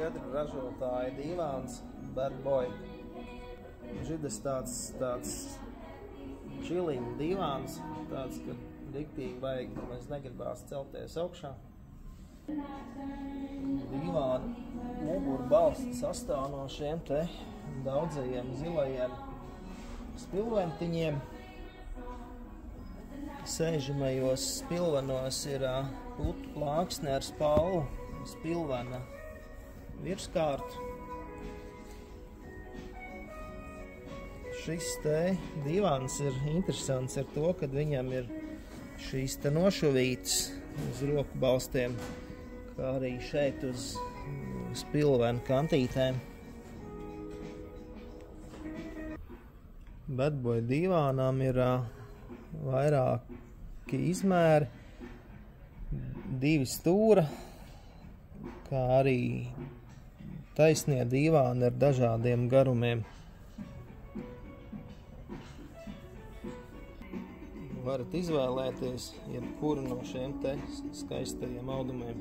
Zviedru ražotāja dīvāns Bad Boy. Židas tāds čilīm dīvāns, tāds, ka diktīgi vajag, mēs negribās celties augšā. Dīvāna muguru balsts sastāv no šiem te daudzajiem zilajiem spilventiņiem. Sēžamajos spilvenos ir putu plāksne ar spalvu spilvena virskārtu. Šis te dīvāns ir interesants ar to, ka viņam ir šīs te nošuvītas uz roku balstiem, kā arī šeit uz spilvenu kantītēm. Bad Boy dīvānām ir vairāki izmēri, 2 stūra, kā arī taisnie dīvāni ar dažādiem garumiem. Varat izvēlēties jebkuru no šiem te skaistajiem audumiem.